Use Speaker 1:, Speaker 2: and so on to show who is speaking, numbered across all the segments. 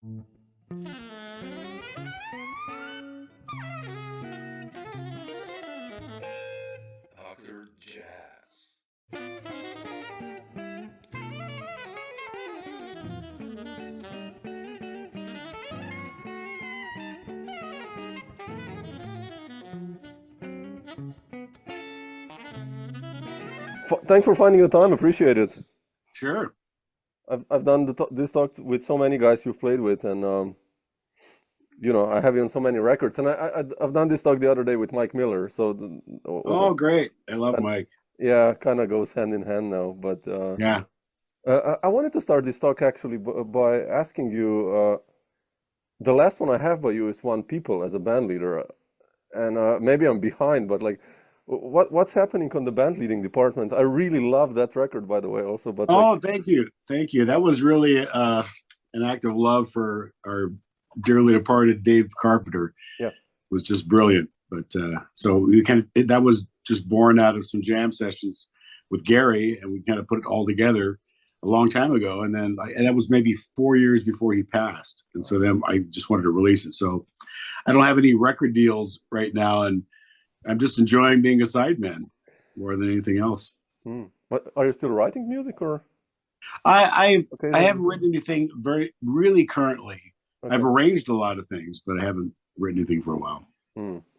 Speaker 1: Dr. Jazz.
Speaker 2: Thanks for finding the time. Appreciate it.
Speaker 3: Sure.
Speaker 2: I've done this talk with so many guys you've played with, and I have you on so many records. And I've done this talk the other day with Mike Miller. So
Speaker 3: Oh, great. I love Mike.
Speaker 2: yeah, kind of goes hand in hand now. But
Speaker 3: Yeah.
Speaker 2: I wanted to start this talk actually by asking you. The last one I have by you is One People as a band leader, and maybe I'm behind, but like, what's happening on the band leading department? I really love that record, by the way, also. But like,
Speaker 3: Oh, thank you. Thank you. That was really an act of love for our dearly departed Dave Carpenter.
Speaker 2: yeah,
Speaker 3: It was just brilliant. But so we that was just born out of some jam sessions with Gary, and we kind of put it all together a long time ago. And then and that was maybe 4 years before he passed. And so then I just wanted to release it. So I don't have any record deals right now, and I'm just enjoying being a sideman more than anything else.
Speaker 2: But are you still writing music, or?
Speaker 3: I
Speaker 2: Okay,
Speaker 3: haven't written anything really currently.
Speaker 2: okay.
Speaker 3: I've arranged a lot of things, but I haven't written anything for a while.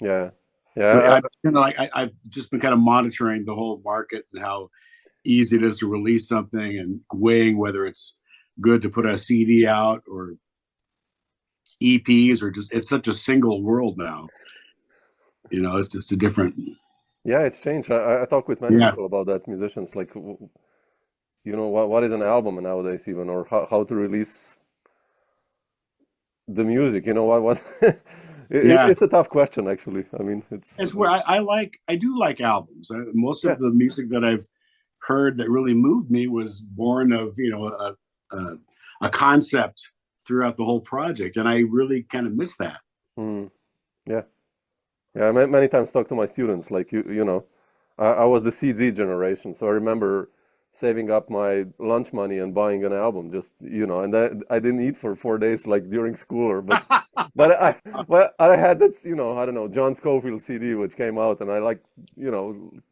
Speaker 2: Yeah,
Speaker 3: But
Speaker 2: yeah.
Speaker 3: I've just been kind of monitoring the whole market and how easy it is to release something, and weighing whether it's good to put a CD out or EPs, or just, it's such a single world now. It's just a different.
Speaker 2: Yeah, it's changed. I talk with many
Speaker 3: Yeah.
Speaker 2: people about that, musicians, like, what is an album nowadays, even, or how to release the music. What
Speaker 3: Yeah.
Speaker 2: it's a tough question, actually. I mean,
Speaker 3: It's where I do like albums. Most
Speaker 2: yeah,
Speaker 3: of the music that I've heard that really moved me was born of a concept throughout the whole project, and I really kind of miss that.
Speaker 2: yeah, yeah. I many times talk to my students, like, I was the CD generation, so I remember saving up my lunch money and buying an album, just, and I didn't eat for 4 days, like during school, but I had that, I don't know, John Scofield CD which came out, and I, like,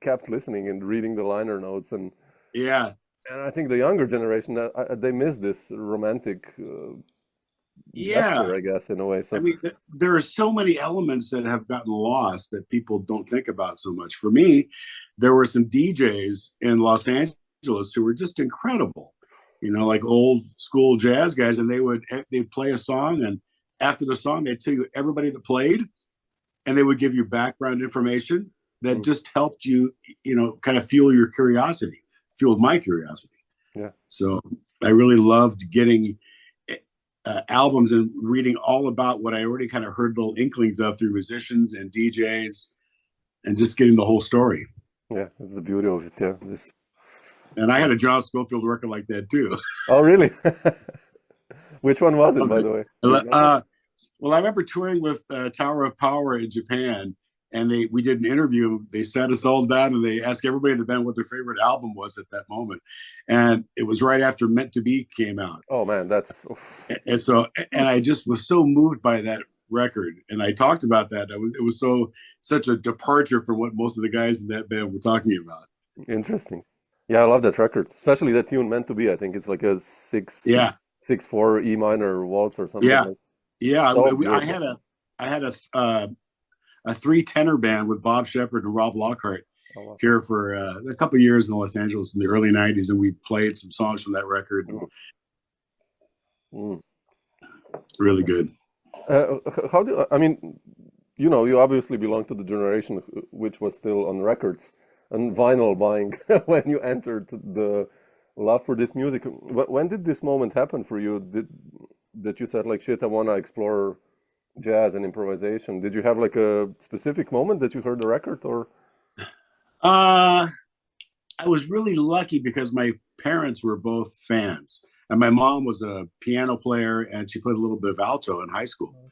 Speaker 2: kept listening and reading the liner notes, and
Speaker 3: Yeah,
Speaker 2: I think the younger generation, they miss this romantic
Speaker 3: yeah.
Speaker 2: gesture, I guess, in a way.
Speaker 3: I
Speaker 2: So
Speaker 3: mean, there are so many elements that have gotten lost that people don't think about so much. For me, there were some DJs in Los Angeles who were just incredible, like old school jazz guys, and they'd play a song, and after the song, they'd tell you everybody that played, and they would give you background information that just helped you, kind of fueled my curiosity.
Speaker 2: yeah.
Speaker 3: So I really loved getting albums and reading all about what I already kind of heard little inklings of through musicians and DJs, and just getting the whole story.
Speaker 2: Yeah, that's the beauty of it. Yeah.
Speaker 3: And I had a John Scofield record like that too.
Speaker 2: Oh, really? Which one was it, by the way?
Speaker 3: Well, I remember touring with Tower of Power in Japan, and we did an interview. They sat us all down, and they asked everybody in the band what their favorite album was at that moment. And it was right after Meant to Be came out.
Speaker 2: Oh man, that's
Speaker 3: and I just was so moved by that record, and I talked about that. It was such a departure from what most of the guys in that band were talking about.
Speaker 2: interesting. Yeah, I love that record, especially that tune Meant to Be. I think it's like a 6/4 E minor waltz or something.
Speaker 3: Yeah,
Speaker 2: like.
Speaker 3: Yeah.
Speaker 2: So
Speaker 3: I had a 3 tenor band with Bob Shepard and Rob Lockhart here for a couple of years in Los Angeles in the early '90s, and we played some songs from that record. Really good.
Speaker 2: I mean, you obviously belong to the generation which was still on records and vinyl buying when you entered the love for this music. When did this moment happen for you? That you said, like, shit, I want to explore jazz and improvisation? Did you have like a specific moment that you heard the record, or?
Speaker 3: I was really lucky because my parents were both fans, and my mom was a piano player, and she played a little bit of alto in high school.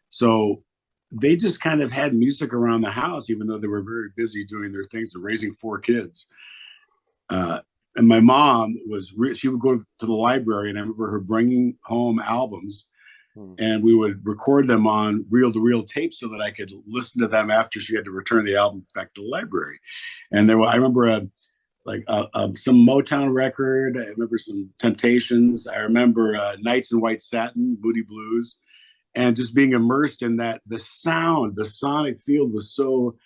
Speaker 3: So they just kind of had music around the house, even though they were very busy doing their things and raising 4 kids. And my mom she would go to the library, and I remember her bringing home albums and we would record them on reel-to-reel tape so that I could listen to them after she had to return the album back to the library. And I remember some Motown record. I remember some Temptations. I remember Nights in White Satin, Booty Blues, and just being immersed in that. The sound, the sonic field was so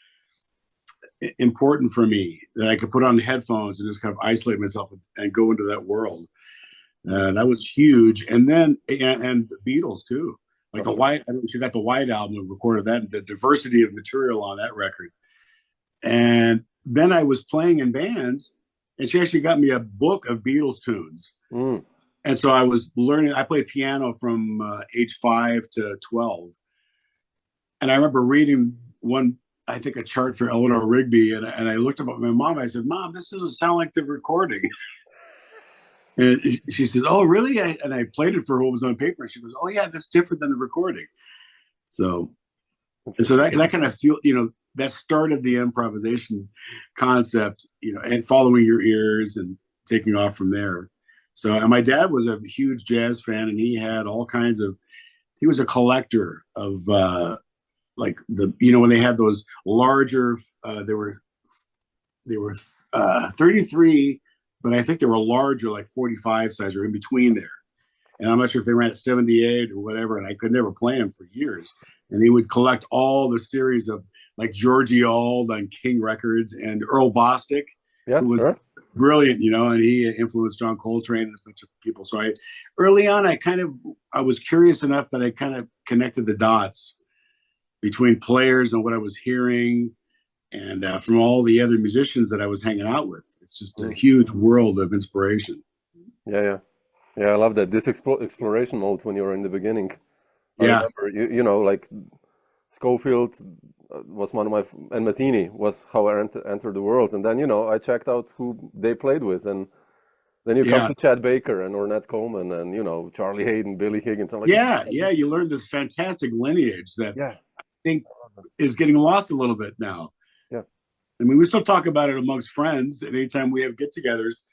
Speaker 3: important for me that I could put on headphones and just kind of isolate myself and go into that world. That was huge. And then and the Beatles too, like the White. I mean, she got the White Album and recorded that. The diversity of material on that record. And then I was playing in bands, and she actually got me a book of Beatles tunes. And so I was learning. I played piano from age 5 to 12, and I remember reading I think a chart for Eleanor Rigby, and I looked up at my mom. I said, "Mom, this doesn't sound like the recording." And she said, "Oh, really?" And I played it for her what was on paper, and she goes, "Oh, yeah, that's different than the recording." So that kind of that started the improvisation concept, and following your ears and taking off from there. So, and my dad was a huge jazz fan, and he had all kinds of. He was a collector of when they had those larger. They were 33. But I think they were larger, like 45 size, or in between there. And I'm not sure if they ran at 78 or whatever, and I could never play them for years. And he would collect all the series of like Georgie Auld on King Records and Earl Bostic, who was brilliant, and he influenced John Coltrane and a bunch of people. So early on, I was curious enough that I kind of connected the dots between players and what I was hearing, and from all the other musicians that I was hanging out with. It's just a huge world of inspiration.
Speaker 2: Yeah. I love that. This exploration mode when you were in the beginning. I remember, like Schofield was one of my, and Matheny was how I entered the world. And then, I checked out who they played with. And then you come to Chad Baker and Ornette Coleman and, Charlie Hayden, Billy Higgins. I'm like,
Speaker 3: you learn this fantastic lineage that I think is getting lost a little bit now. I mean, we still talk about it amongst friends. And anytime we have get-togethers,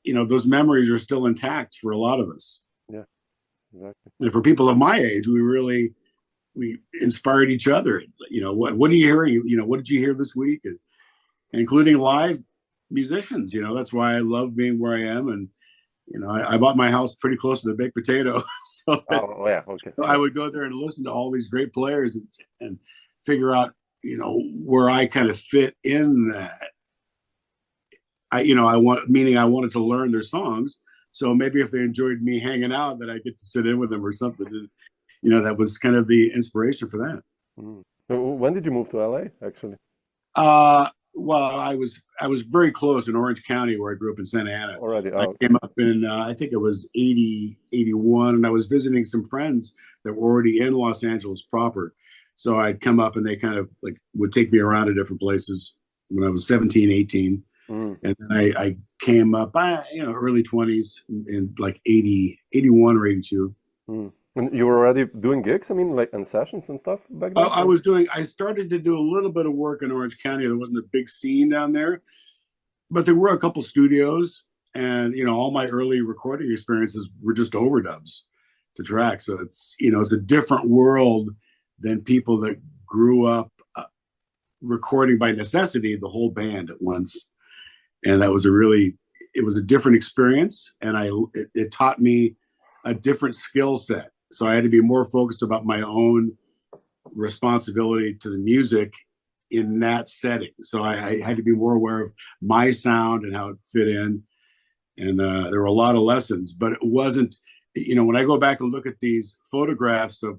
Speaker 3: those memories are still intact for a lot of us.
Speaker 2: Yeah, exactly.
Speaker 3: And for people of my age, we inspired each other. What are you hearing? What did you hear this week? And including live musicians. That's why I love being where I am. And I bought my house pretty close to the Baked Potato, so I would go there and listen to all these great players and figure out. Where I kind of fit in that. I wanted to learn their songs. So maybe if they enjoyed me hanging out, that I get to sit in with them or something. And, that was kind of the inspiration for that.
Speaker 2: When did you move to LA, actually?
Speaker 3: Well, I was very close in Orange County, where I grew up in Santa Ana.
Speaker 2: Already,
Speaker 3: I came up in, I think it was 80, 81, and I was visiting some friends that were already in Los Angeles proper. So I'd come up and they kind of would take me around to different places when I was 17, 18. And then I came up, early 20s in like 80, 81 or 82.
Speaker 2: And you were already doing gigs? I mean, like and sessions and stuff back then?
Speaker 3: I started to do a little bit of work in Orange County. There wasn't a big scene down there, but there were a couple studios, and, all my early recording experiences were just overdubs to tracks. So it's a different world than people that grew up recording by necessity the whole band at once. And that was it was a different experience, and it taught me a different skill set. So I had to be more focused about my own responsibility to the music in that setting. So I had to be more aware of my sound and how it fit in. And there were a lot of lessons, but it wasn't, when I go back and look at these photographs of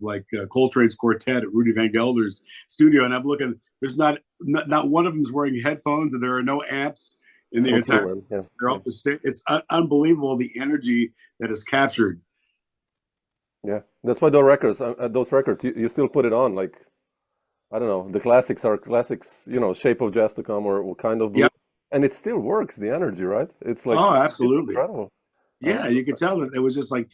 Speaker 3: Coltrane's quartet at Rudy Van Gelder's studio, and I'm looking, there's not one of them's wearing headphones, and there are no amps in the entire. They're all it's unbelievable the energy that is captured.
Speaker 2: Yeah, that's why those records, you still put it on. Like, I don't know, the classics are classics. Shape of Jazz to Come or Kind of Blue, and it still works. The energy, right? It's like
Speaker 3: absolutely
Speaker 2: it's incredible.
Speaker 3: Yeah, you could tell that it was just like,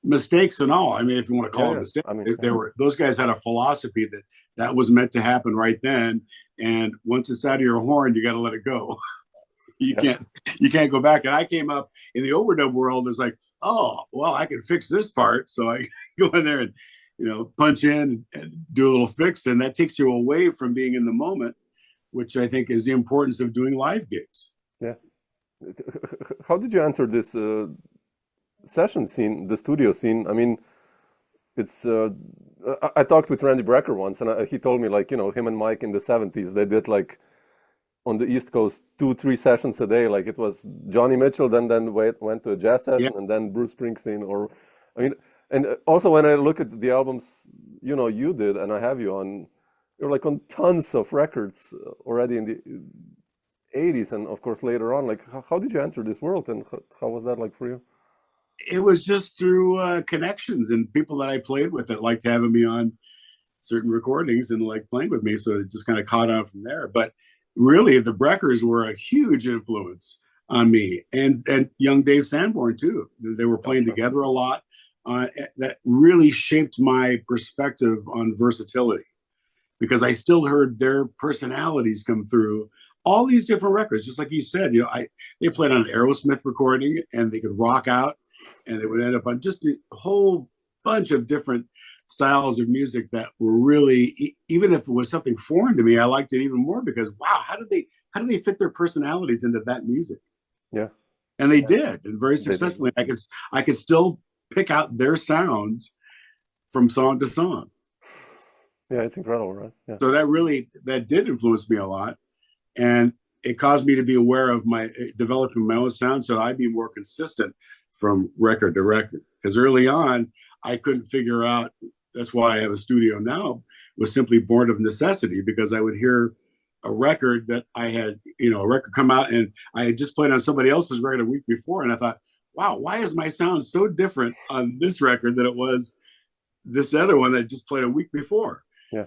Speaker 3: mistakes and all. I mean, if you want to call it mistakes, I mean, those guys had a philosophy that was meant to happen right then. And once it's out of your horn, you got to let it go. You can't go back. And I came up in the overdub world as like, oh, well, I can fix this part. So I go in there and, punch in and do a little fix. And that takes you away from being in the moment, which I think is the importance of doing live gigs.
Speaker 2: Yeah. How did you enter this session scene, the studio scene? I mean, it's I talked with Randy Brecker once, and he told me, like, him and Mike in the 70s, they did, like, on the East Coast 2-3 sessions a day. Like, it was Johnny Mitchell, then went to a jazz
Speaker 3: Yeah.
Speaker 2: session, and then Bruce Springsteen. Or I mean, and also when I look at the albums, you did, and I have you on, you're like on tons of records already in the 80s, and of course later on. Like, how did you enter this world, and how was that like for you?
Speaker 3: It was just through connections and people that I played with that liked having me on certain recordings and like playing with me. So it just kind of caught on from there. But really, the Breckers were a huge influence on me, and young Dave Sanborn too. They were playing together a lot. That really shaped my perspective on versatility, because I still heard their personalities come through all these different records. Just like you said, they played on an Aerosmith recording and they could rock out, and they would end up on just a whole bunch of different styles of music that were really, even if it was something foreign to me, I liked it even more because, wow, how did they fit their personalities into that music?
Speaker 2: Yeah.
Speaker 3: And they did, and very
Speaker 2: They did.
Speaker 3: successfully. I could still pick out their sounds from song to song.
Speaker 2: Yeah, it's incredible, right? Yeah.
Speaker 3: So that did influence me a lot, and it caused me to be aware of developing my own sound, so I'd be more consistent from record to record. Because early on, I couldn't figure out. That's why I have a studio now. Was simply born of necessity, because I would hear a record that I had, a record come out, and I had just played on somebody else's record a week before, and I thought, wow, why is my sound so different on this record than it was this other one that I just played a week before?
Speaker 2: Yeah.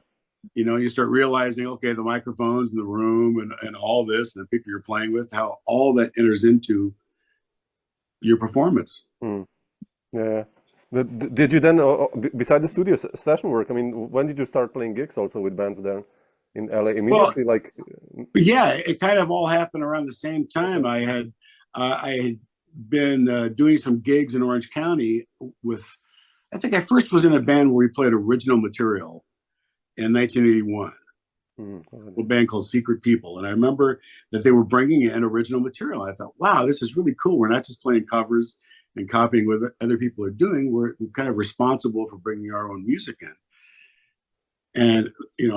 Speaker 3: You start realizing, okay, the microphones in the room and all this, and the people you're playing with, how all that enters into your performance.
Speaker 2: Yeah. Did you then, beside the studio session work, I mean, when did you start playing gigs also with bands there in LA? Immediately, like.
Speaker 3: Yeah, it kind of all happened around the same time. I had been doing some gigs in Orange County with, I think I first was in a band where we played original material in 1981. A band called Secret People. And I remember that they were bringing in original material. I thought, wow, this is really cool. We're not just playing covers and copying what other people are doing. We're kind of responsible for bringing our own music in and,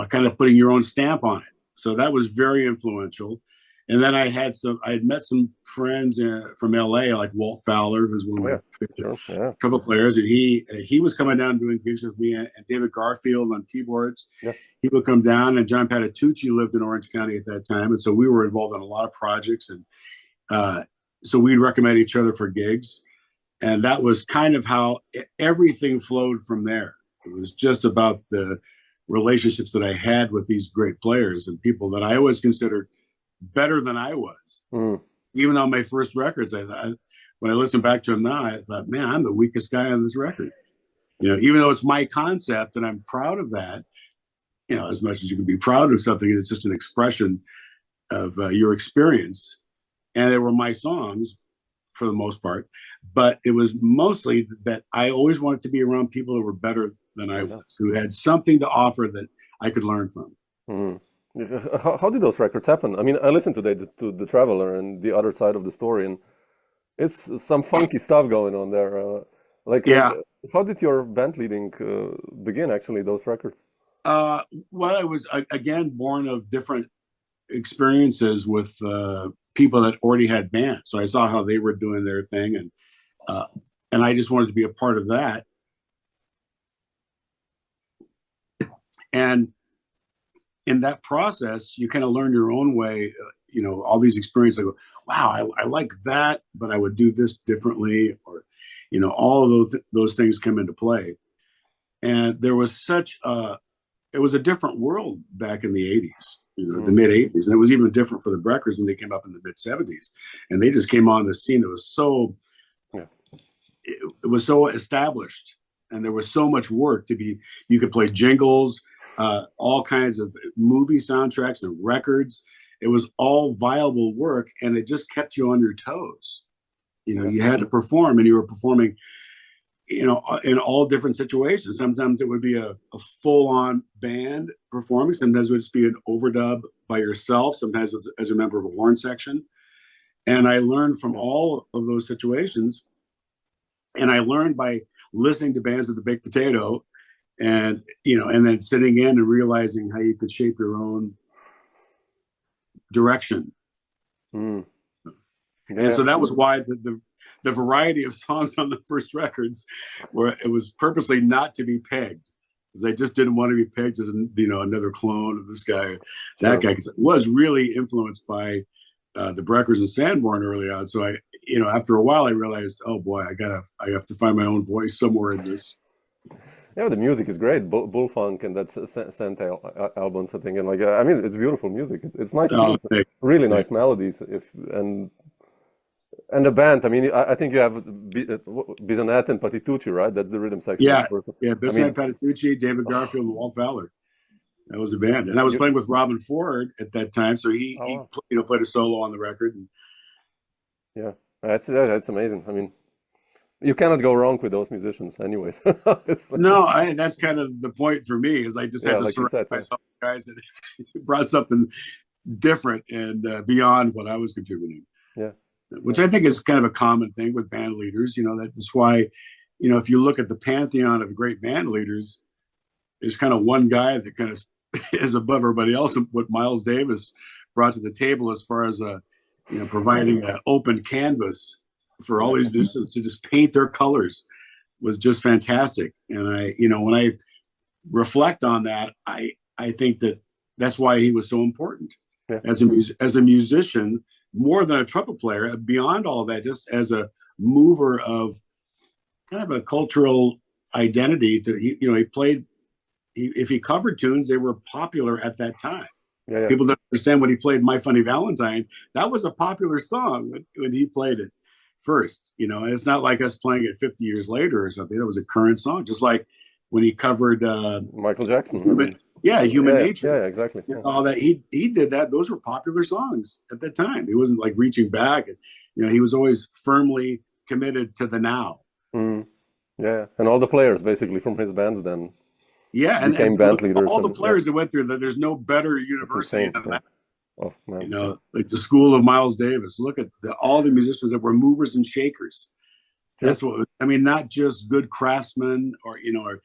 Speaker 3: kind of putting your own stamp on it. So that was very influential. And then I had met some friends from LA, like Walt Fowler, who's one of my favorite trumpet players. And he was coming down doing gigs with me, and David Garfield on keyboards.
Speaker 2: Yeah.
Speaker 3: He would come down, and John Patitucci lived in Orange County at that time. And so we were involved in a lot of projects. And so we'd recommend each other for gigs. And that was kind of how everything flowed from there. It was just about the relationships that I had with these great players and people that I always considered better than I was. Even on my first records, I thought, when I listen back to them now, I thought, man, I'm the weakest guy on this record. Even though it's my concept and I'm proud of that, as much as you can be proud of something, it's just an expression of your experience. And they were my songs for the most part, but it was mostly that I always wanted to be around people who were better than I was, who had something to offer that I could learn from.
Speaker 2: How did those records happen? I mean, I listened today to The Traveler and The Other Side of the Story, and it's some funky stuff going on there. How did your band leading begin, actually, those records?
Speaker 3: Well, I was, again, born of different experiences with people that already had bands. So I saw how they were doing their thing, and I just wanted to be a part of that. And in that process, you kind of learn your own way, all these experiences. I go, wow, I like that, but I would do this differently, or, all of those things come into play. And there was it was a different world back in the 80s, the mid 80s. And it was even different for the Breckers when they came up in the mid 70s. And they just came on the scene. It was so, it was so established. And there was so much work you could play jingles, all kinds of movie soundtracks and records. It was all viable work, and it just kept you on your toes. You had to perform, and you were performing, in all different situations. Sometimes it would be a full-on band performing. Sometimes it would just be an overdub by yourself. Sometimes as a member of a horn section. And I learned from all of those situations. And I learned by listening to bands of the Baked Potato, and and then sitting in and realizing how you could shape your own direction.
Speaker 2: Yeah.
Speaker 3: And so that was why the variety of songs on the first records, where it was purposely not to be pegged, because I just didn't want to be pegged as another clone of this guy, that guy. Because it was really influenced by the Breckers and Sanborn early on. So I, after a while, I realized, oh boy, I have to find my own voice somewhere in this.
Speaker 2: Yeah, the music is great. Bullfunk and that's Santa albums, I think, and it's beautiful music. It's nice, really nice melodies. And the band, I think you have Bissonette and Patitucci, right? That's the rhythm section.
Speaker 3: Yeah, Bissonette, Patitucci, David Garfield, and Walt Fowler. That was a band, and I was playing with Robin Ford at that time, so he played a solo on the record.
Speaker 2: Yeah, that's amazing. You cannot go wrong with those musicians, anyways.
Speaker 3: No, that's kind of the point for me, is I just had to surround myself with guys that brought something different and beyond what I was contributing.
Speaker 2: Yeah,
Speaker 3: which I think is kind of a common thing with band leaders. That's why, if you look at the pantheon of great band leaders, there's kind of one guy that kind of is above everybody else. What Miles Davis brought to the table as far as providing an open canvas for all these musicians to just paint their colors was just fantastic. And when I reflect on that, I think that's why he was so important as a musician, more than a trumpet player, beyond all that, just as a mover of kind of a cultural identity. He played. If he covered tunes, they were popular at that time.
Speaker 2: Yeah.
Speaker 3: People don't understand when he played "My Funny Valentine." That was a popular song when he played it first. And it's not like us playing it 50 years later or something. That was a current song, just like when he covered
Speaker 2: Michael Jackson.
Speaker 3: Human Nature.
Speaker 2: Yeah, exactly.
Speaker 3: All that he did that. Those were popular songs at that time. He wasn't like reaching back. He was always firmly committed to the now.
Speaker 2: Yeah, and all the players basically from his bands then.
Speaker 3: Yeah,
Speaker 2: became band leaders.
Speaker 3: All the players that went through that. There's no better university than that.
Speaker 2: Oh man.
Speaker 3: Like the school of Miles Davis. Look at all the musicians that were movers and shakers. That's what not just good craftsmen or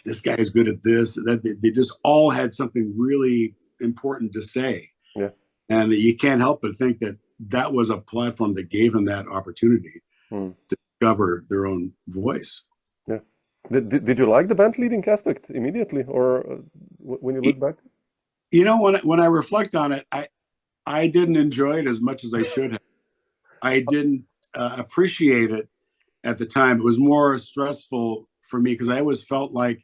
Speaker 3: this guy is good at this. That they just all had something really important to say.
Speaker 2: Yeah,
Speaker 3: and you can't help but think that was a platform that gave them that opportunity to discover their own voice.
Speaker 2: Yeah. Did you like the band leading aspect immediately, or when you look back?
Speaker 3: When I reflect on it, I didn't enjoy it as much as I should have. I didn't appreciate it at the time. It was more stressful for me because I always felt like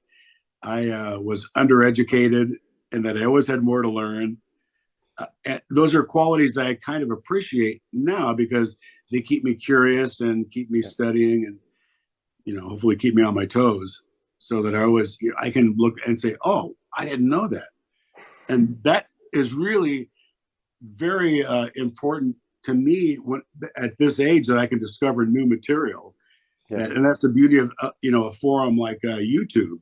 Speaker 3: I was undereducated and that I always had more to learn. And those are qualities that I kind of appreciate now because they keep me curious and keep me studying and, hopefully keep me on my toes so that I can look and say, oh, I didn't know that. And that is really very important to me at this age, that I can discover new material. Yeah. And that's the beauty of, a forum like YouTube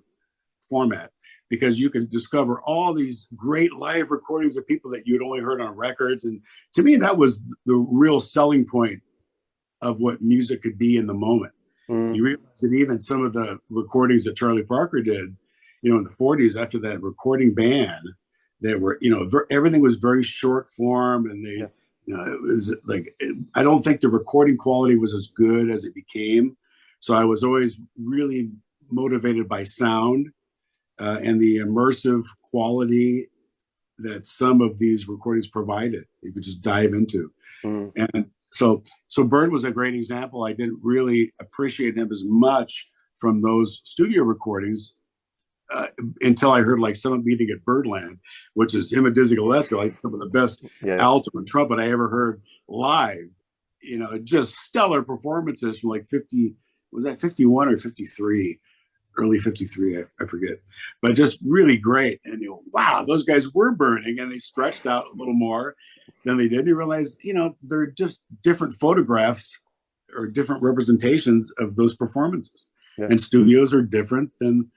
Speaker 3: format, because you can discover all these great live recordings of people that you'd only heard on records. And to me, that was the real selling point of what music could be in the moment. You realize that even some of the recordings that Charlie Parker did, in the 40s after that recording ban, they were, everything was very short form, and they, it was like, I don't think the recording quality was as good as it became. So I was always really motivated by sound and the immersive quality that some of these recordings provided. You could just dive into. And so Bird was a great example. I didn't really appreciate him as much from those studio recordings until I heard like Summit Meeting at Birdland, which is him and Dizzy Gillespie, like some of the best alto and trumpet I ever heard live. Just stellar performances from like 51 or 53, early 53, I forget, but just really great. And wow, those guys were burning, and they stretched out a little more than they did. You realize, they're just different photographs are different representations of those performances.
Speaker 2: Yeah.
Speaker 3: And studios are different than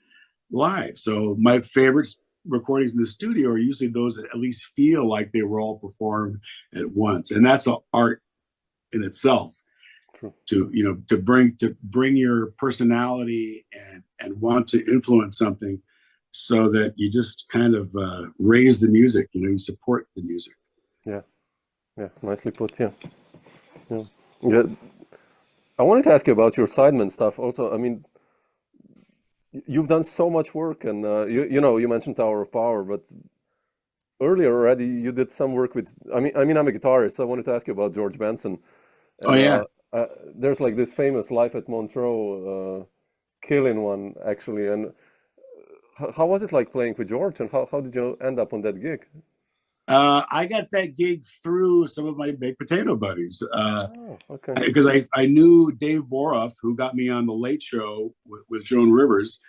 Speaker 3: live. So my favorite recordings in the studio are usually those that at least feel like they were all performed at once. And that's an art in itself.
Speaker 2: True.
Speaker 3: To bring your personality and want to influence something, so that you just kind of raise the music. You support the music.
Speaker 2: Yeah, nicely put. Yeah. I wanted to ask you about your Sidemen stuff also. I mean, you've done so much work, and you mentioned Tower of Power, but earlier already you did some work with. I mean, I'm a guitarist, so I wanted to ask you about George Benson. And,
Speaker 3: Oh yeah.
Speaker 2: There's like this famous Live at Montreux killing one actually, and how was it like playing with George, and how did you end up on that gig?
Speaker 3: I got that gig through some of my baked potato buddies.
Speaker 2: Okay.
Speaker 3: Because I knew Dave Boroff, who got me on the Late Show with Joan Rivers,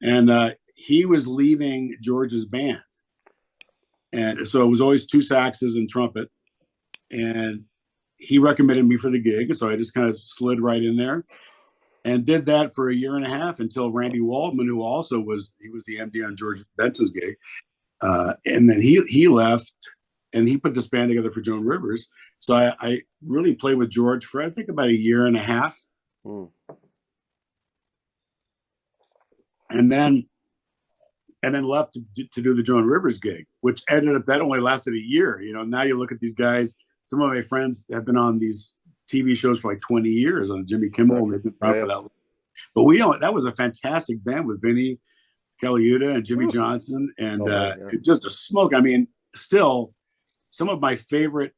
Speaker 3: and he was leaving George's band, and so it was always two saxes and trumpet, and he recommended me for the gig, so I just kind of slid right in there and did that for a year and a half until Randy Waldman, who also was the MD on George Benson's gig, and then he left, and he put this band together for Joan Rivers. So I really played with George for I think about a year and a half, and then left to do the Joan Rivers gig, which that only lasted a year. Now you look at these guys. Some of my friends have been on these TV shows for like 20 years on Jimmy Kimmel, and they've been around for that. But that was a fantastic band with Vinny Colaiuta and Jimmy Johnson, and just a smoke. I mean, still some of my favorite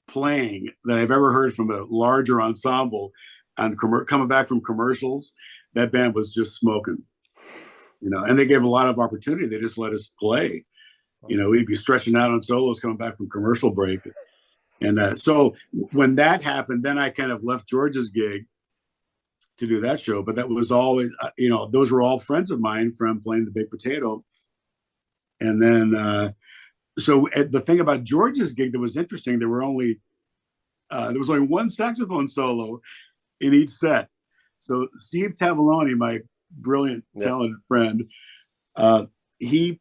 Speaker 3: playing that I've ever heard from a larger ensemble on coming back from commercials. That band was just smoking, and they gave a lot of opportunity. They just let us play. We'd be stretching out on solos coming back from commercial break. And so when that happened, then I kind of left George's gig to do that show. But that was always, those were all friends of mine from playing the Baked Potato. And then, so the thing about George's gig that was interesting, there was only one saxophone solo in each set. So Steve Tavoloni, my brilliant, talented friend, he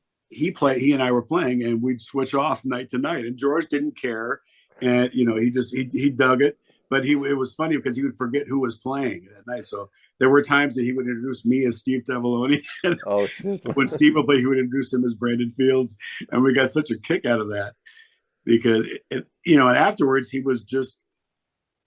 Speaker 3: and I were playing, and we'd switch off night to night, and George didn't care, and he dug it. But it was funny because he would forget who was playing that night. So there were times that he would introduce me as Steve Tavoloni, and when Steve would play, he would introduce him as Brandon Fields, and we got such a kick out of that because and afterwards he was just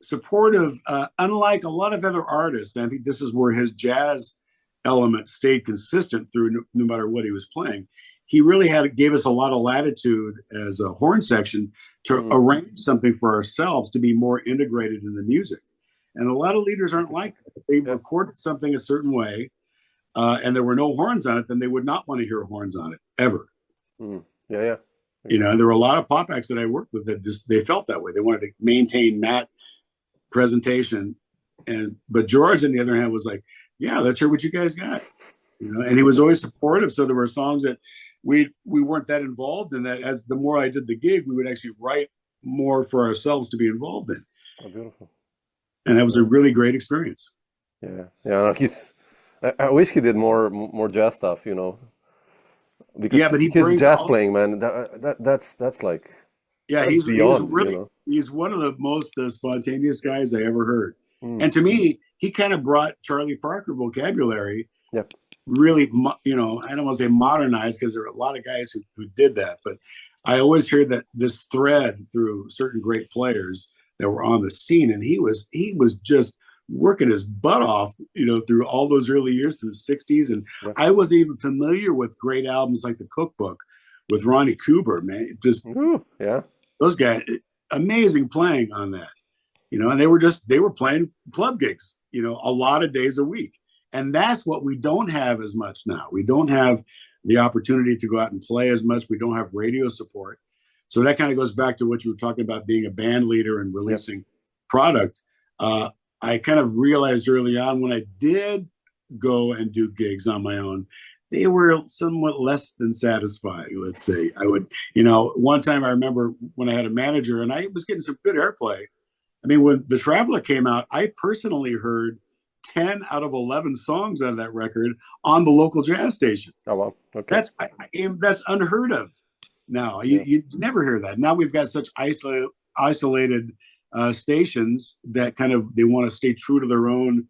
Speaker 3: supportive, unlike a lot of other artists. And I think this is where his jazz element stayed consistent through no matter what he was playing. He really gave us a lot of latitude as a horn section to arrange something for ourselves to be more integrated in the music. And a lot of leaders aren't like that. If they recorded something a certain way and there were no horns on it, then they would not want to hear horns on it ever.
Speaker 2: Yeah.
Speaker 3: And there were a lot of pop acts that I worked with that they felt that way. They wanted to maintain that presentation. But George, on the other hand, was like, yeah, let's hear what you guys got. And he was always supportive. So there were songs that we weren't that involved in, that as the more I did the gig, we would actually write more for ourselves to be involved in.
Speaker 2: Oh, beautiful.
Speaker 3: And that was a really great experience.
Speaker 2: Yeah. I wish he did more jazz stuff, because
Speaker 3: but
Speaker 2: his jazz playing, man, that's like,
Speaker 3: he's
Speaker 2: beyond,
Speaker 3: he's one of the most spontaneous guys I ever heard. And to me, he kind of brought Charlie Parker vocabulary. Really, I don't want to say modernized, because there are a lot of guys who did that, but I always heard that this thread through certain great players that were on the scene, and he was just working his butt off, through all those early years, through the 60s. And I wasn't even familiar with great albums like The Cookbook with Ronnie Cooper, man. Those guys, amazing playing on that, and they were playing club gigs, a lot of days a week. And that's what we don't have as much now. We don't have the opportunity to go out and play as much. We don't have radio support. So that kind of goes back to what you were talking about, being a band leader and releasing product. I kind of realized early on, when I did go and do gigs on my own, they were somewhat less than satisfying, let's say. I would, one time I remember when I had a manager and I was getting some good airplay, I mean, when The Traveler came out, I personally heard 10 out of 11 songs on that record on the local jazz station.
Speaker 2: Oh wow. Okay.
Speaker 3: That's unheard of now.
Speaker 2: Yeah.
Speaker 3: You never hear that. Now we've got such isolated stations that kind of they want to stay true to their own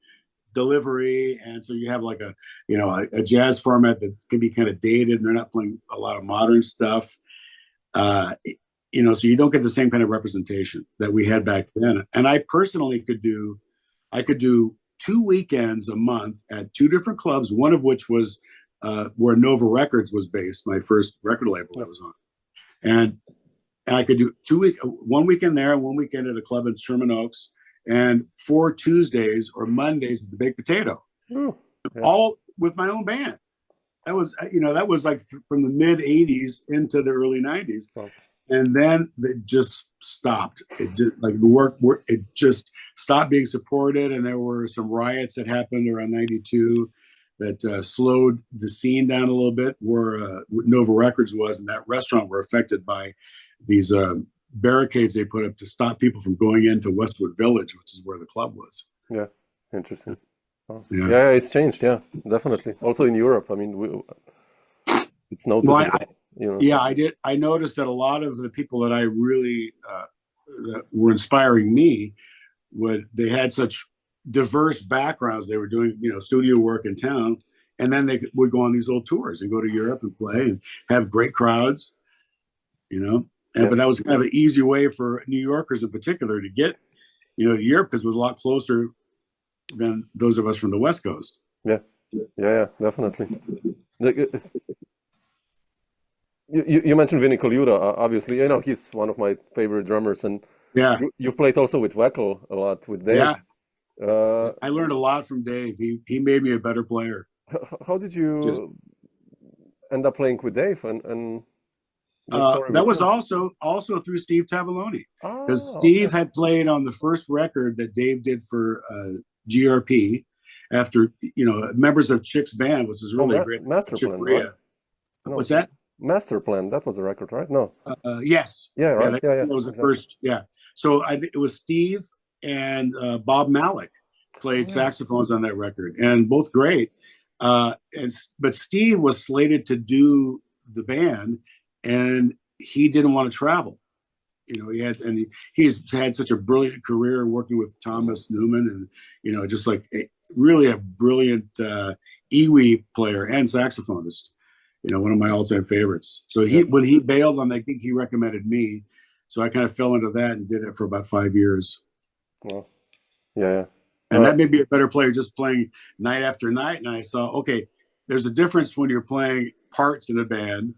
Speaker 3: delivery, and so you have like a jazz format that can be kind of dated, and they're not playing a lot of modern stuff. So you don't get the same kind of representation that we had back then. And I personally I could do 2 weekends a month at two different clubs, one of which was where Nova Records was based, my first record label I was on. And I could do 1 weekend there, 1 weekend at a club in Sherman Oaks, and 4 Tuesdays or Mondays at the Baked Potato, all with my own band. That was like from the mid '80s into the early '90s, and then it just stopped. It just like the work it just stopped being supported, and there were some riots that happened around '92 that slowed the scene down a little bit. Where Nova Records was, and that restaurant were affected by these barricades they put up to stop people from going into Westwood Village, which is where the club was.
Speaker 2: Yeah, interesting. Oh. Yeah, it's changed. Yeah, definitely. Also in Europe, I mean, it's noticeable.
Speaker 3: Yeah, I did. I noticed that a lot of the people that I really that were inspiring me, they had such diverse backgrounds. They were doing studio work in town, and then they would go on these little tours and go to Europe and play and have great crowds. But that was kind of an easy way for New Yorkers in particular to get to Europe, because it was a lot closer than those of us from the West Coast.
Speaker 2: Yeah, definitely. You mentioned Vinny Colaiuta, obviously. He's one of my favorite drummers, and you've played also with Weckl a lot, with Dave.
Speaker 3: I learned a lot from Dave. He made me a better player.
Speaker 2: How did you end up playing with Dave? And
Speaker 3: that was also through Steve Tavoloni, because Steve had played on the first record that Dave did for GRP after members of Chick's band, which is really great.
Speaker 2: Master Plan, right?
Speaker 3: What's that?
Speaker 2: Master Plan. That was the record, right? No.
Speaker 3: Yes.
Speaker 2: Yeah. Right.
Speaker 3: That was the first. Yeah. So it was Steve and Bob Malik played saxophones on that record, and both great. But Steve was slated to do the band, and he didn't want to travel. He's had such a brilliant career working with Thomas Newman, and just like really a brilliant iwi player and saxophonist. One of my all-time favorites. So when he bailed on that gig, he recommended me. So I kind of fell into that and did it for about 5 years.
Speaker 2: Well, yeah.
Speaker 3: And that made me a better player, just playing night after night. And I saw, okay, there's a difference when you're playing parts in a band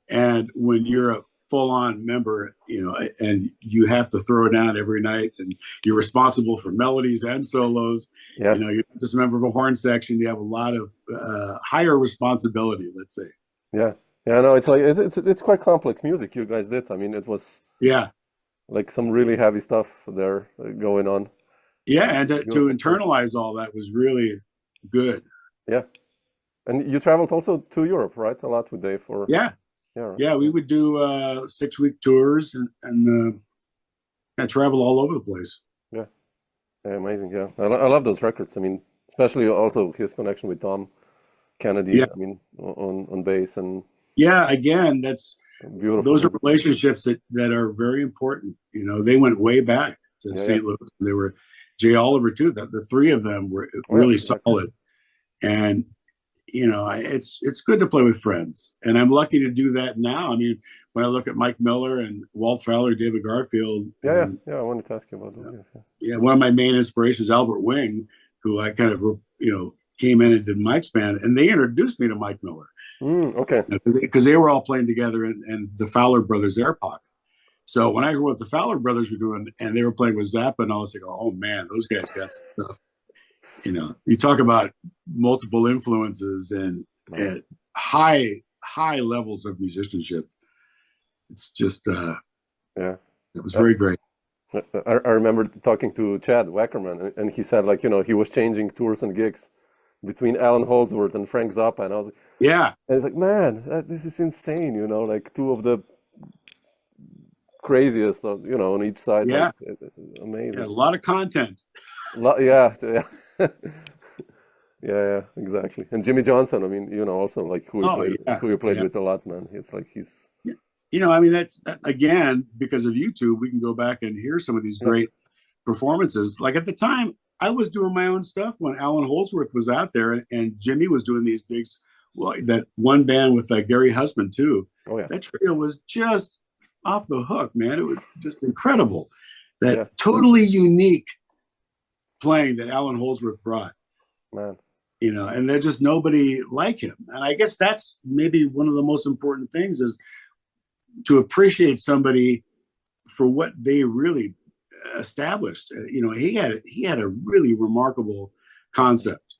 Speaker 3: and when you're a full-on member, and you have to throw it down every night, and you're responsible for melodies and solos.
Speaker 2: Yeah.
Speaker 3: You're just a member of a horn section. You have a lot of higher responsibility, let's say.
Speaker 2: Yeah. No, it's quite complex music you guys did. I mean, it was like some really heavy stuff there going on.
Speaker 3: Yeah, and to internalize all that was really good.
Speaker 2: Yeah. And you traveled also to Europe, right? A lot with Dave, or
Speaker 3: Yeah, we would do 6-week tours and travel all over the place.
Speaker 2: Yeah, amazing. Yeah, I love those records. I mean, especially also his connection with Tom Kennedy.
Speaker 3: Yeah.
Speaker 2: I mean, on bass and
Speaker 3: again, that's beautiful. Those are relationships that are very important. They went way back to St. Louis. They were Jay Oliver too. The three of them were really solid, and it's good to play with friends, and I'm lucky to do that now. I mean, when I look at Mike Miller and Walt Fowler, David Garfield.
Speaker 2: I wanted to ask you about that.
Speaker 3: Yeah, one of my main inspirations, Albert Wing, who I kind of came in and did Mike's band, and they introduced me to Mike Miller.
Speaker 2: Okay.
Speaker 3: Because they were all playing together in the Fowler Brothers Air Pocket. So when I heard what the Fowler Brothers were doing, and they were playing with Zappa, and I was like, oh man, those guys got stuff. You talk about multiple influences and high levels of musicianship. It's just it was very great.
Speaker 2: I remember talking to Chad Wackerman, and he said, like, he was changing tours and gigs between Alan Holdsworth and Frank Zappa, and I was like, and it's like, man, this is insane. Like two of the craziest, on each side, like
Speaker 3: Yeah, yeah, a
Speaker 2: amazing.
Speaker 3: lot of content.
Speaker 2: Yeah, yeah. Yeah, exactly. And Jimmy Johnson, I mean, also like
Speaker 3: Oh yeah,
Speaker 2: who you played
Speaker 3: yeah.
Speaker 2: with a lot, man. It's like he's
Speaker 3: Yeah. I mean, again, because of YouTube, we can go back and hear some of these
Speaker 2: yeah,
Speaker 3: great performances. Like at the time, I was doing my own stuff when Alan Holdsworth was out there, and Jimmy was doing these gigs. Well, that one band with Gary Husband too.
Speaker 2: oh yeah,
Speaker 3: That trio was just off the hook, man. It was just incredible. That
Speaker 2: yeah,
Speaker 3: totally unique playing that Alan Holdsworth brought.
Speaker 2: man.
Speaker 3: And there's just nobody like him. And I guess that's maybe one of the most important things is to appreciate somebody for what they really established. He had a really remarkable concept.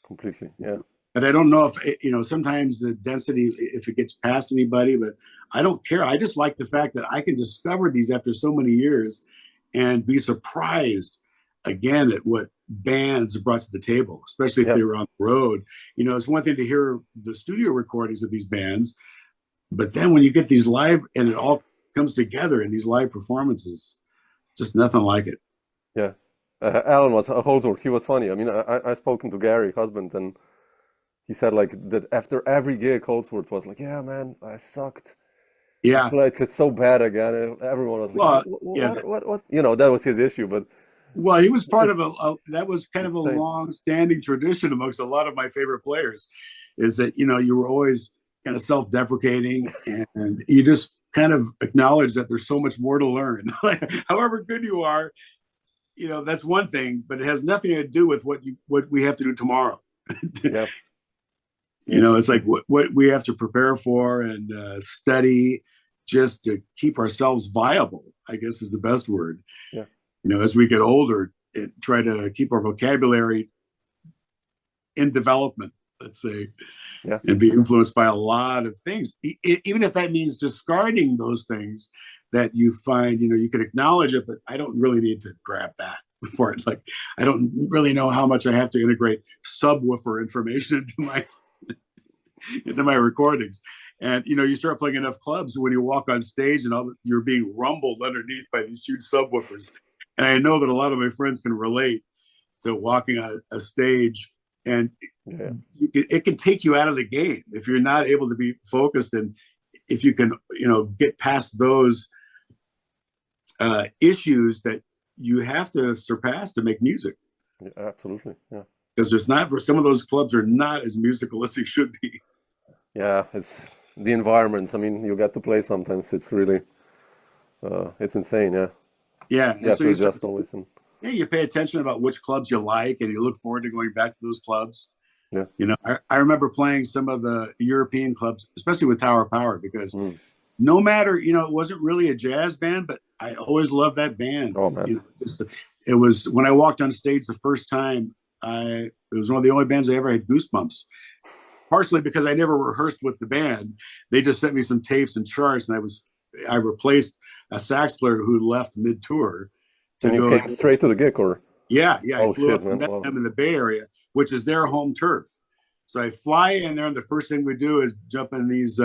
Speaker 2: Completely. Yeah.
Speaker 3: But I don't know if sometimes the density, if it gets past anybody, but I don't care. I just like the fact that I can discover these after so many years and be surprised again at what bands brought to the table, especially if
Speaker 2: Yeah.
Speaker 3: they were on the road. It's one thing to hear the studio recordings of these bands, but then when you get these live and it all comes together in these live performances, just nothing like it.
Speaker 2: Yeah. Alan was Holdsworth. He was funny. I mean, I spoken to Gary, husband, and he said like that after every gig, Holdsworth was like, "Yeah, man, I sucked. I
Speaker 3: Yeah.
Speaker 2: played it so bad again." And everyone was like,
Speaker 3: Well, yeah.
Speaker 2: What?" That was his issue, but
Speaker 3: Well, he was part of
Speaker 2: it's
Speaker 3: that was kind of a
Speaker 2: insane.
Speaker 3: long-standing tradition amongst a lot of my favorite players, is that you were always kind of self-deprecating and you just kind of acknowledge that there's so much more to learn. Like, however good you are, that's one thing, but it has nothing to do with what we have to do tomorrow.
Speaker 2: Yeah. Yeah.
Speaker 3: It's like what we have to prepare for and study just to keep ourselves viable, I guess is the best word.
Speaker 2: Yeah.
Speaker 3: As we get older, try to keep our vocabulary in development, let's say,
Speaker 2: Yeah.
Speaker 3: and be influenced by a lot of things, even if that means discarding those things that you find, you can acknowledge it, but I don't really need to grab that for it. Like, I don't really know how much I have to integrate subwoofer information into my recordings. And you start playing enough clubs when you walk on stage and you're being rumbled underneath by these huge subwoofers. And I know that a lot of my friends can relate to walking on a stage, and
Speaker 2: Yeah.
Speaker 3: it can take you out of the game if you're not able to be focused. And if you can, get past those issues that you have to surpass to make music.
Speaker 2: Yeah, absolutely. Yeah.
Speaker 3: Because some of those clubs are not as musical as they should be.
Speaker 2: Yeah, it's the environments. I mean, you get to play sometimes. It's really, it's insane. Yeah.
Speaker 3: Yeah.
Speaker 2: You
Speaker 3: And
Speaker 2: have
Speaker 3: so
Speaker 2: to adjust always. And
Speaker 3: you pay attention about which clubs you like, and you look forward to going back to those clubs.
Speaker 2: yeah.
Speaker 3: I remember playing some of the European clubs, especially with Tower of Power, because
Speaker 2: Mm.
Speaker 3: no matter, it wasn't really a jazz band, but I always loved that band.
Speaker 2: Oh man.
Speaker 3: It was when I walked on stage the first time, it was one of the only bands I ever had goosebumps. Partially because I never rehearsed with the band. They just sent me some tapes and charts, and I replaced a sax player who left mid-tour to
Speaker 2: And you
Speaker 3: go.
Speaker 2: came straight to the gig, or?
Speaker 3: Yeah. I
Speaker 2: Oh
Speaker 3: flew
Speaker 2: shit,
Speaker 3: up and
Speaker 2: man.
Speaker 3: met
Speaker 2: Wow.
Speaker 3: them in the Bay Area, which is their home turf. So I fly in there, and the first thing we do is jump in these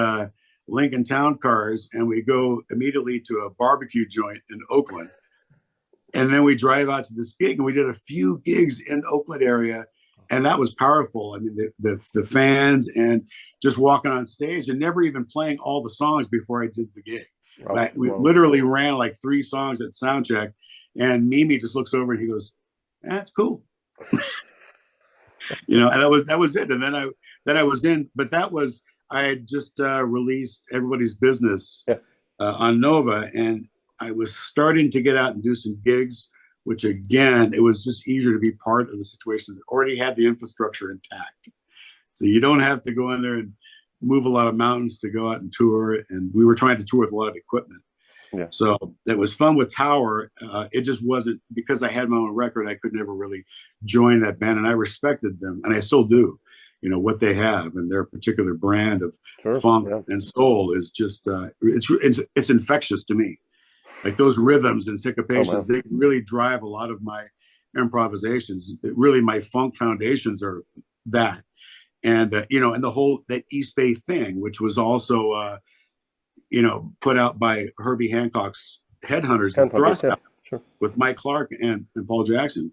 Speaker 3: Lincoln Town cars, and we go immediately to a barbecue joint in Oakland. And then we drive out to this gig, and we did a few gigs in the Oakland area, and that was powerful. I mean, the fans and just walking on stage and never even playing all the songs before I did the gig.
Speaker 2: Oh,
Speaker 3: We
Speaker 2: wow.
Speaker 3: literally ran like 3 songs at sound check, and Mimi just looks over and he goes, "That's cool." And that was it. And then I was in, but I had just released Everybody's Business
Speaker 2: Yeah.
Speaker 3: on Nova, and I was starting to get out and do some gigs, which again, it was just easier to be part of the situation that already had the infrastructure intact. So you don't have to go in there and move a lot of mountains to go out and tour. And we were trying to tour with a lot of equipment.
Speaker 2: Yeah.
Speaker 3: So it was fun with Tower. It just wasn't, because I had my own record, I could never really join that band. And I respected them, and I still do. What they have and their particular brand of
Speaker 2: Sure.
Speaker 3: funk
Speaker 2: Yeah.
Speaker 3: and soul is just it's infectious to me. Like those rhythms and syncopations, they really drive a lot of my improvisations. Really, my funk foundations are that. And and the whole that East Bay thing, which was also put out by Herbie Hancock's Headhunters, the
Speaker 2: Can't forget,
Speaker 3: Thrust
Speaker 2: yeah,
Speaker 3: album
Speaker 2: sure.
Speaker 3: with Mike Clark and Paul Jackson.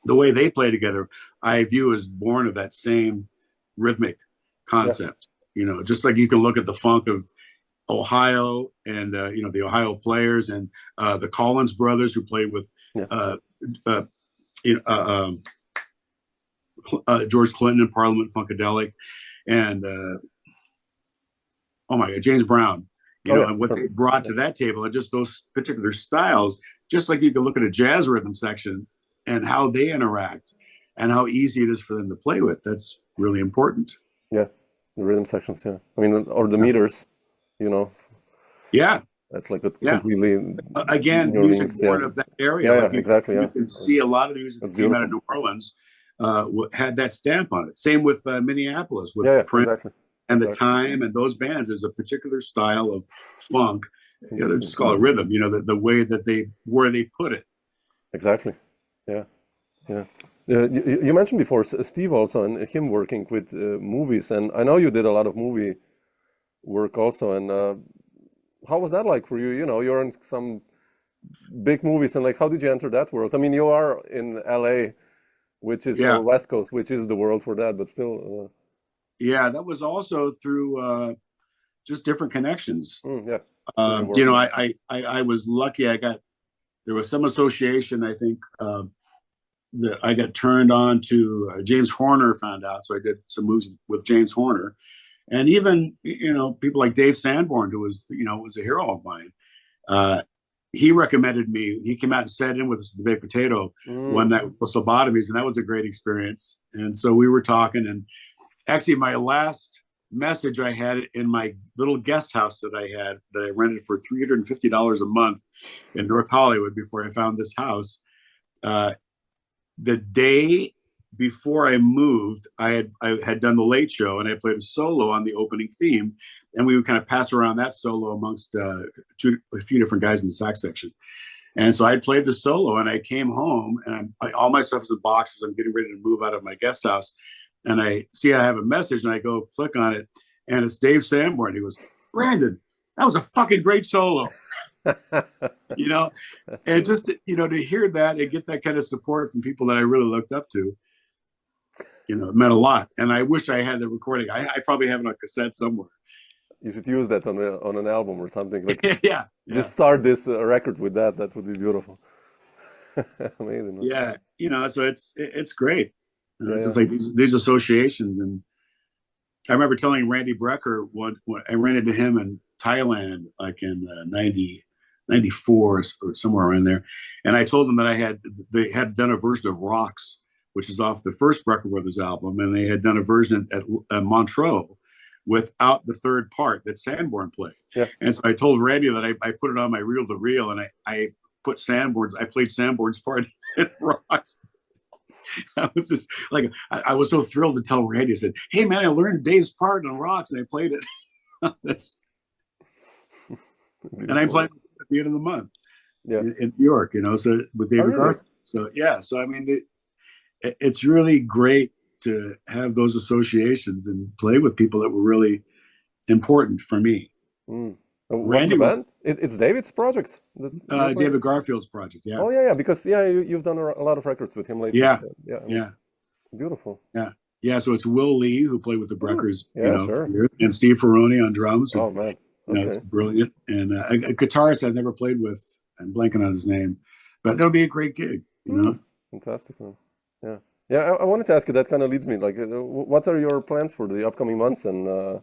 Speaker 3: The way they play together, I view as born of that same rhythmic concept. Just like you can look at the funk of Ohio and the Ohio Players and the Collins brothers who played with George Clinton and Parliament Funkadelic, and oh my God, James Brown. And what they brought to that table, and just those particular styles. Just like you can look at a jazz rhythm section and how they interact, and how easy it is for them to play with. That's really important.
Speaker 2: Yeah, the rhythm sections. Yeah, I mean, or the meters.
Speaker 3: Yeah.
Speaker 2: That's like a completely
Speaker 3: again, music born of that area.
Speaker 2: Yeah,
Speaker 3: like
Speaker 2: exactly.
Speaker 3: You can see a lot of the music that came out of New Orleans had that stamp on it. Same with Minneapolis, with Prince and the Time and those bands. There's a particular style of funk. They just call it rhythm. The way that where they put it.
Speaker 2: Exactly. Yeah. You mentioned before Steve also, and him working with movies, and I know you did a lot of movie work also, and how was that like for you? You're in some big movies, and like, how did you enter that world? I mean, you are in LA, which is West Coast, which is the world for that, but still.
Speaker 3: Yeah, that was also through just different connections.
Speaker 2: I
Speaker 3: was lucky. There was some association, I think, that I got turned on to. James Horner found out, so I did some movies with James Horner. And even, people like Dave Sanborn, who was a hero of mine. He recommended me. He came out and sat in with us at the Baked Potato one night with Lobotomies, and that was a great experience. And so we were talking, and actually my last message I had in my little guest house that I rented for $350 a month in North Hollywood before I found this house. The day before I moved, I had done the Late Show, and I played a solo on the opening theme, and we would kind of pass around that solo amongst a few different guys in the sax section. And so I played the solo, and I came home, and all my stuff is in boxes. I'm getting ready to move out of my guest house, and I see I have a message, and I go click on it, and it's Dave Sanborn. He goes, "Brandon, that was a fucking great solo." And just to hear that and get that kind of support from people that I really looked up to, it meant a lot. And I wish I had the recording. I probably have it on cassette somewhere.
Speaker 2: You should use that on an album or something. Like,
Speaker 3: just
Speaker 2: start this record with that. That would be beautiful. Amazing.
Speaker 3: Yeah, so it's great. Just like these associations. And I remember telling Randy Brecker when I ran into him in Thailand, like in 94 or somewhere around there, and I told them that they had done a version of Rocks, which is off the first Brecker Brothers album, and they had done a version at Montreux without the third part that Sanborn played. And so I told Randy that I put it on my reel-to-reel, and I played Sanborn's part in Rocks. I was just like, I was so thrilled to tell Randy. I said, "Hey man, I learned Dave's part on Rocks, and I played it." And I played at the end of the month in New York, so with David Garfield. So I mean, it's really great to have those associations and play with people that were really important for me.
Speaker 2: Randy was, it's David's project.
Speaker 3: David Garfield's project. Yeah.
Speaker 2: Oh yeah, because you've done a lot of records with him lately.
Speaker 3: Yeah.
Speaker 2: Beautiful.
Speaker 3: Yeah. So it's Will Lee who played with the Breckers,
Speaker 2: sure.
Speaker 3: and Steve Ferroni on drums.
Speaker 2: Oh man,
Speaker 3: brilliant. And a guitarist I've never played with. I'm blanking on his name, but that'll be a great gig.
Speaker 2: Fantastic, man. Yeah. I wanted to ask you. That kind of leads me. Like, what are your plans for the upcoming months and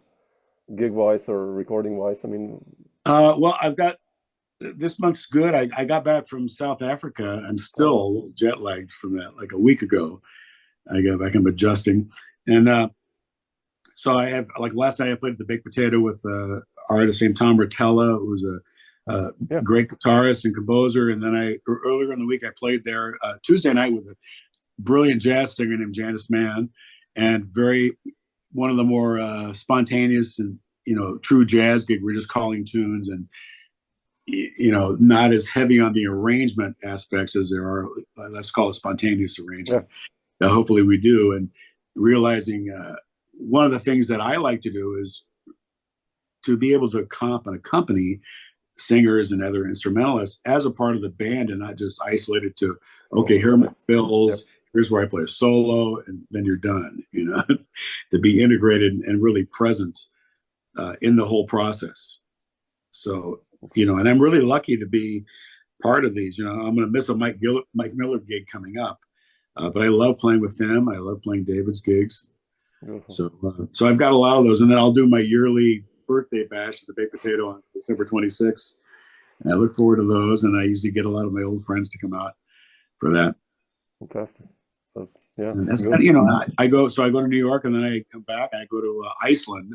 Speaker 2: gig-wise or recording-wise? I mean,
Speaker 3: well, I've got this month's good. I got back from South Africa. I'm still a little jet-lagged from that, like a week ago. I got back. I'm adjusting, and so I have, like, last night I played the Baked Potato with artist named Tom Rotella, who's a great guitarist and composer. And then earlier in the week I played there Tuesday night with a brilliant jazz singer named Janice Mann, and one of the more spontaneous and true jazz gig. We're just calling tunes and not as heavy on the arrangement aspects as there are, let's call it spontaneous arrangement. Hopefully we do. And realizing one of the things that I like to do is to be able to accompany singers and other instrumentalists as a part of the band and not just isolated to, okay, here are my fills, here's where I play a solo, and then you're done, to be integrated and really present in the whole process. So, and I'm really lucky to be part of these. I'm going to miss a Mike Miller gig coming up, but I love playing with them. I love playing David's gigs. So I've got a lot of those, and then I'll do my yearly birthday bash at the Baked Potato on December 26th. And I look forward to those, and I usually get a lot of my old friends to come out for that.
Speaker 2: Fantastic. So, yeah.
Speaker 3: And that's, I go to New York, and then I come back, and I go to Iceland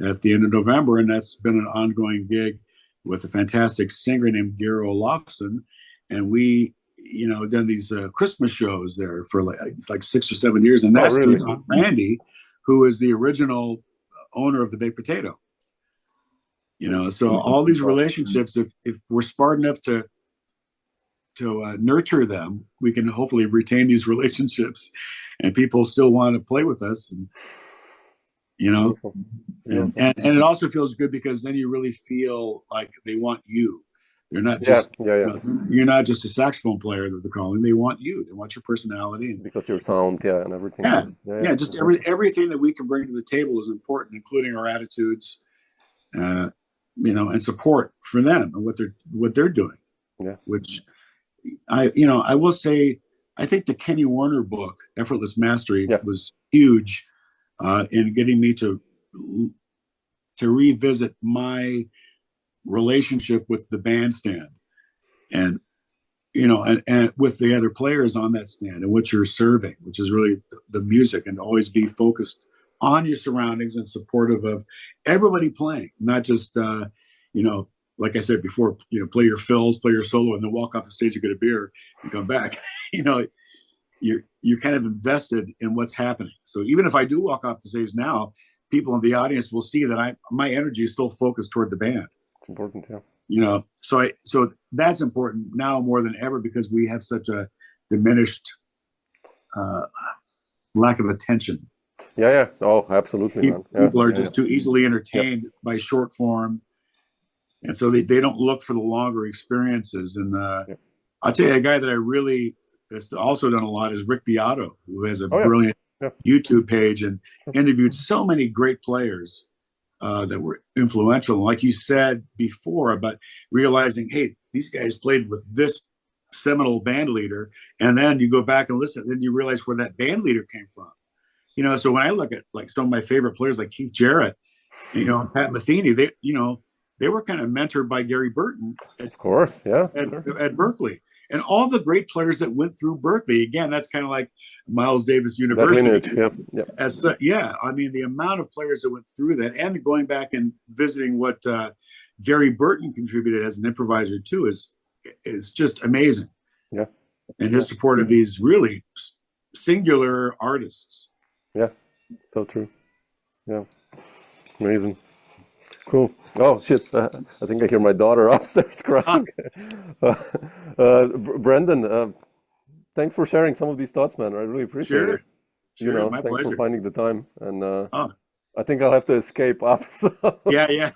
Speaker 3: at the end of November, and that's been an ongoing gig with a fantastic singer named Gero Olafsson, and we done these Christmas shows there for like 6 or 7 years, and that's really? Through Randy, who is the original owner of the Baked Potato. So all these relationships, if we're smart enough to nurture them, we can hopefully retain these relationships, and people still want to play with us. And and it also feels good because then you really feel like they want you. They're not just you're not just a saxophone player that they're calling. They want you. They want your personality, and
Speaker 2: because your sound, and everything.
Speaker 3: Just everything that we can bring to the table is important, including our attitudes. And support for them and what they're doing. Yeah. Which I will say, I think the Kenny Warner book, Effortless Mastery, was huge in getting me to revisit my relationship with the bandstand and with the other players on that stand and what you're serving, which is really the music, and always be focused on your surroundings and supportive of everybody playing, not just, like I said before, play your fills, play your solo, and then walk off the stage and get a beer and come back. You're kind of invested in what's happening. So even if I do walk off the stage now, people in the audience will see that my energy is still focused toward the band.
Speaker 2: It's important, yeah.
Speaker 3: So that's important now more than ever because we have such a diminished lack of attention.
Speaker 2: Yeah. Oh, absolutely.
Speaker 3: People are just too easily entertained by short form. And so they don't look for the longer experiences. And I'll tell you, a guy that I really has also done a lot is Rick Beato, who has a brilliant YouTube page and interviewed so many great players that were influential. Like you said before about realizing, hey, these guys played with this seminal band leader. And then you go back and listen, then you realize where that band leader came from. So when I look at like some of my favorite players like Keith Jarrett, Pat Metheny, they were kind of mentored by Gary Burton at Berklee. And all the great players that went through Berklee, again, that's kind of like Miles Davis University. I mean, the amount of players that went through that, and going back and visiting what Gary Burton contributed as an improviser too is just amazing.
Speaker 2: Yeah.
Speaker 3: And his support of these really singular artists.
Speaker 2: Yeah, so true. Yeah, amazing. Cool. Oh, shit. I think I hear my daughter upstairs crying. Brendan, thanks for sharing some of these thoughts, man. I really appreciate it.
Speaker 3: Sure, my
Speaker 2: thanks
Speaker 3: pleasure.
Speaker 2: for finding the time. And I think I'll have to escape up. So.
Speaker 3: Yeah.